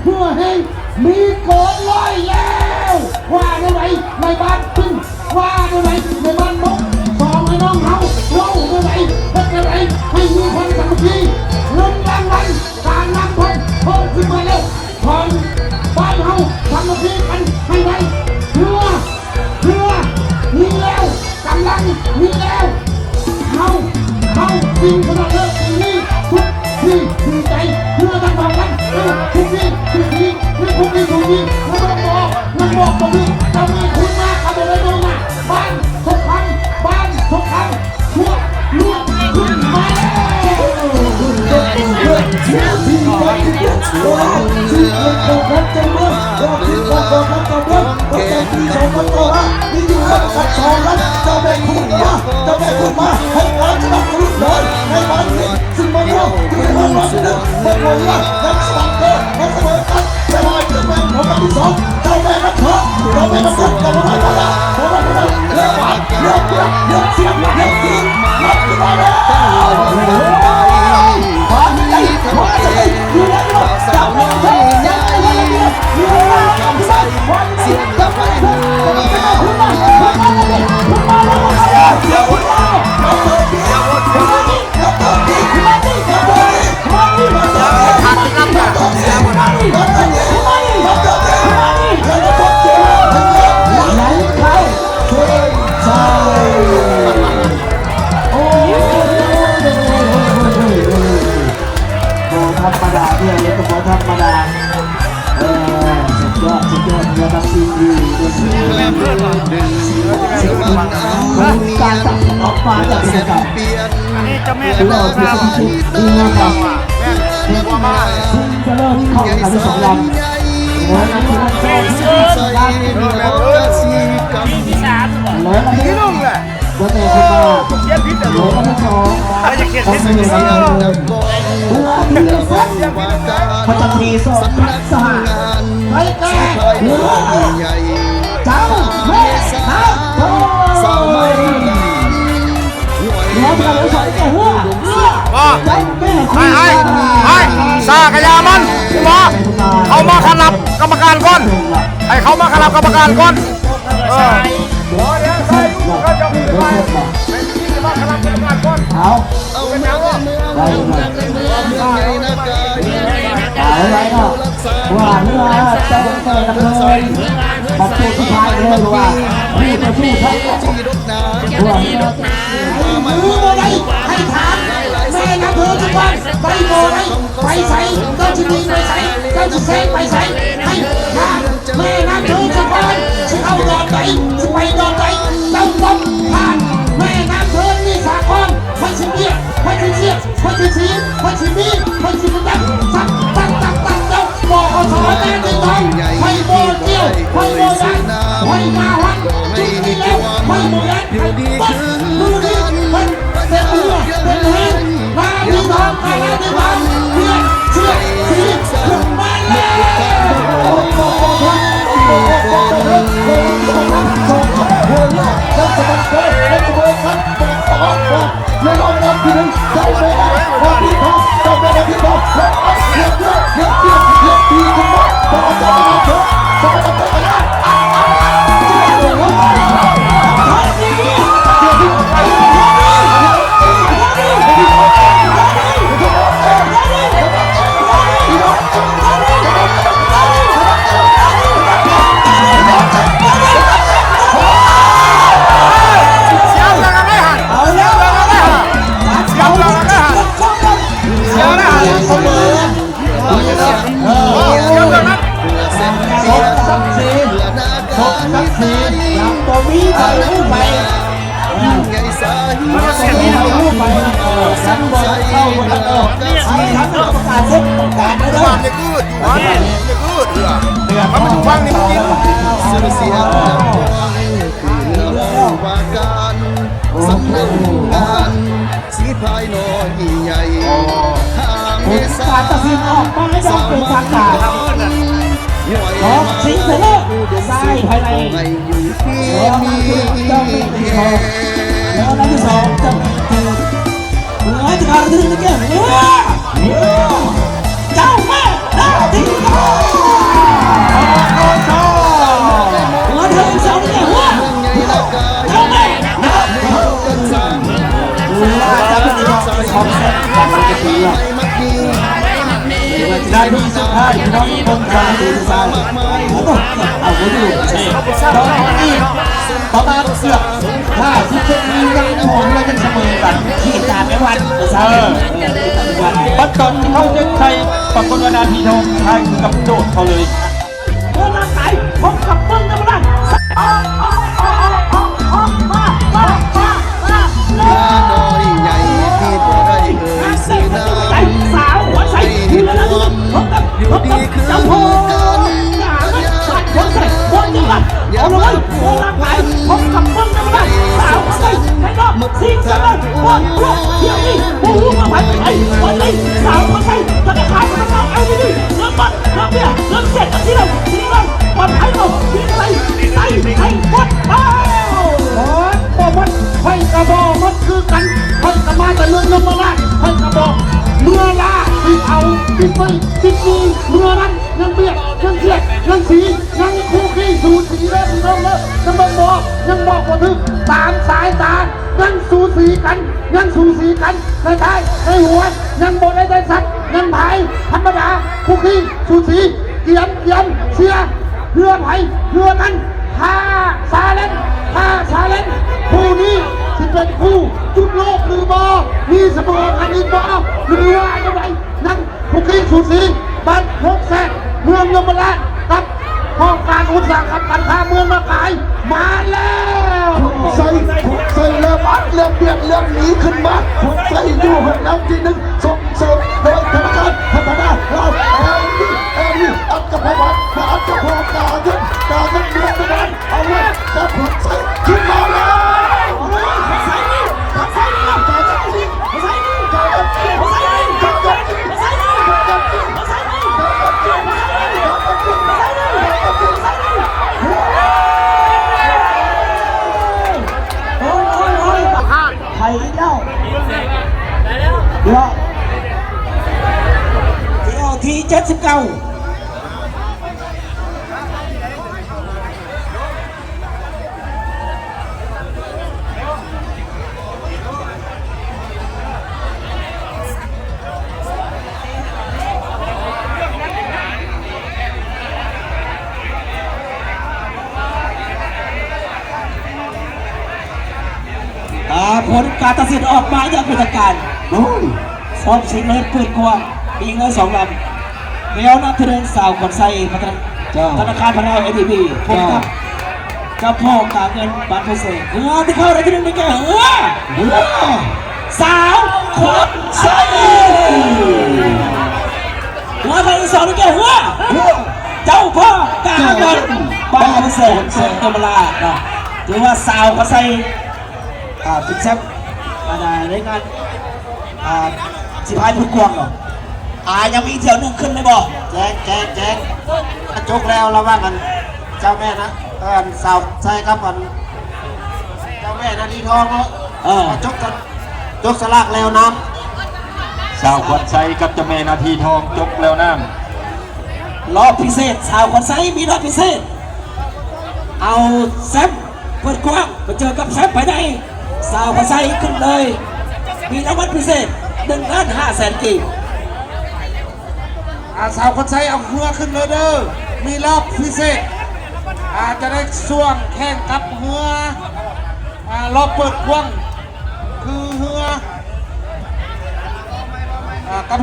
เพื่อให้มีโกนลอยแล้วว่าได้ไหมในบ้านตึ้งว่าได้ไหมในบ้านมกสองให้น้องเฮาเล่าได้ไหมเป็นอะไรให้มีคนสามัคคีเงินรางวัลการนำคนเพิ่มขึ้นมาแล้วคนบ้านเฮาสามัคคีกันให้ได้เพื่อมีแล้วกำลังมีแล้วเฮาจริงขนาดเลิกนี้ทุกที่คือใจเพื่อทั้งสองกันทุกที่คือที่ทุกที่ทุกที่นักบอกตรงนี้จะมีคุณมากเอาไปเลยดูนะบ้านทุกครั้งชั่วลูกขึ้นมาแล้วที่เคยที่คนจะเมื่อที่คนจะเมื่อก็จะที่ชมกันต่อที่อยู่กับขัดชองนั้นจะแบ่งคุณมาให้การจะต้องรู้เลยในวันนี้ซึ่งมันว่าที่เราว่ามันว่านักสังเกตนักเสมอกันจะลอยจะแบ่งผมกับที่สองเจ้าแม่นักเถอะเราไม่นักเถอะเราไม่นักเถอะเราไม่นักเถอะเลือกไปเลือกเสียงเลือกทีนักที่มาแล้วความใจอยู่แล้วจับมือเสียงทำไมธรรมดาเพื่อนเลยก็ธรรมดาสุดยอดเราต้องซีดีการจับออกมาจากสกัดอันนี้เจ้าแม่จะบอกครับดีนะครับแม่กลัวมากเลยจะเริ่มเข้ากันที่สองลำแล้วนะที่แม่เชิญที่สามแล้วที่นุ่งแหละแล้วแม่ขึ้นมาเย็นพิษเดี๋ยวแล้วที่สองอะไรจะเขียนพิษเดี๋ยวพระจันทรีสองสหไปแก่เจ้าแม่น้ำโตน้องเราใส่แก่หัวไอ้ซากระยามันมาเขามาขนับกรรมการก่อนไอ้เขามาขนับกรรมการก่อนเขาจะมีไปมาขนับกรรมการก่อนเอาเป็นยังไงอะไรเนาะว่าเนื้อเต้นเต้นเลยบอกตัวสุดท้ายเลยว่าพี่จะสู้ทั้งว่ามือโมได้ให้ถามแม่น้ำเธอทุกวันไปโมได้ไปใส่เจ้าชินีไปใส่เจ้าชิเซไปใส่ให้ถามแม่น้ำเธอทุกวันจะเข้าดอนไหนจะไปดอนไหนเจ้าต้องผ่านแม่น้ำเธอนี่สาคอนพันชิเบียพันชิเชียพันชิชีพันชิบีพันชิบดังตั้งเจ้าบอกเขาสอนแม่ในตอนไม่โมเกี่ยวไม่โมดังไม่มาวันจุดนี้แล้วไม่โมยันปั๊บมือนี้มันเป็นเรือเป็นเรือมาที่ทองมาที่ทองเพื่อนเชื่อสีขึ้นมามันมาดูฟังนี่มันกินเสียงว่าการสำนักงานสีภายน้อยใหญ่การตัดสินออกมาจะเป็นทางการขอสิงเสนอทรายภายในแล้วนั่นคือเจ้าเป็นที่สองแล้วนั่นที่สองจะเหลือจะการที่จะเกี่ยวเจ้าแม่หน้าที่ ทีสุดท้ายน้องคนชายดีไซน์เอาไว้ดูน้องอีกประมาณเกือบ50 ปียังหงเลยยังเสมอกันที่ตาไม่วันปัจจุบันเขาจะใช้ปรากฏว่านาทีทองใช้กับโจทย์เขาเลย เมื่อร่างกายผมกับมึงนะมันน้อยใหญ่ที่บ่ได้เอ่ยสีน้ำ สาวหัวใสอยู่แล้วอยู่ดีคือกันหัวใสคนนี้กันเอาเลยเมื่อร่างกายผมกับมึงนะมันสาวหัวใสให้รอบสิ่งสำคัญวันรอบเที่ยวนี้ผู้รู้มาไปวันนี้สาวหัวใสธนาคารมันต้องเอาดีเงินบัตรเงินเบี้ยเงินเสร็จที่เราที่นี่กันวันไทยเราที่ไหนให้วัดเบาวัดให้กระบอกมันคือกันให้กระมาแต่เรื่องลงมาละให้กระบอกเมื่อละที่เอาที่ไปที่กูเมื่อนั้นยังเบียดยังเสียดยังสียังคู่ขี้สูสีแล้วพี่น้องเลยยังบอกว่าถึงตามสายตายังสูสีกันในท้ายในหัวยังบดได้สักยังพายธรรมดาคู่ขี้สูสีเกียมเสียเรือไผ่เรือกันท่าซาเล้นคู่นี้ที่เป็นคู่จุดโลกหรือบอมีเสมอกันอีกบอหรือว่าอะไรนั่นคู่ขี้สูสีบ้านพกแสกเมืองยมราชกับห้องการอุตสาหกรรมการค้าเมืองมะกายมาแล้วใส่เรือบัสเรือเบียดเรือหนีขึ้นมาใส่อยู่แล้วทีนึงส่งเสริมโดยธนาคารพัฒนาเรานี่อัดกับพวัตอัดกับพกาเมืองตะวันเอาไว้จะผลใส่ขึ้นมาแล้วไข่เจ้าเดี๋ยวที่79ผลการตัดสินออกมาอย่างเป็นทางการซ้อมสิงเลยเปิดกว้างมีเงิน2 ลำเบลนัทเทเรนสาวกดไซธนาคารพนักเอทีบีพบกับเจ้าพ่อการเงินบัตรพิเศษที่เข้าในที่หนึ่งในแก่สาวคนไซใครที่2ในแก่เจ้าพ่อการเงินบัตรพิเศษเซ็นตมลาถือว่าสาวคนไซเป็นแชมป์ในงานสิพายพุทธกวางเหรอยังมีเที่ยวนึงขึ้นไหมบ่แจ้งจกแล้วเราว่ากันเจ้าแม่นะสาวใช่ครับกันเจ้าแม่นาทีทองเนาะจกกันจกสลากแล้วน้ำ สาวขวัญใจกับเจ้าแม่นาทีทองจบแล้วน้รอบพิเศษสาวขวัญใจมีรอบพิเศษเอาแซมเปิดกว้างไปเจอกับแซมไปไหนสาวขวัญใจขึ้นเลยมีรางวัลพิเศษ1,500,000 กีบสาวคนใช้เอาเรือขึ้นเลยเด้อมีรอบพิเศษจะได้ส่วงแข่งกับเรือรอบเปิดกว้างคือเรือกับ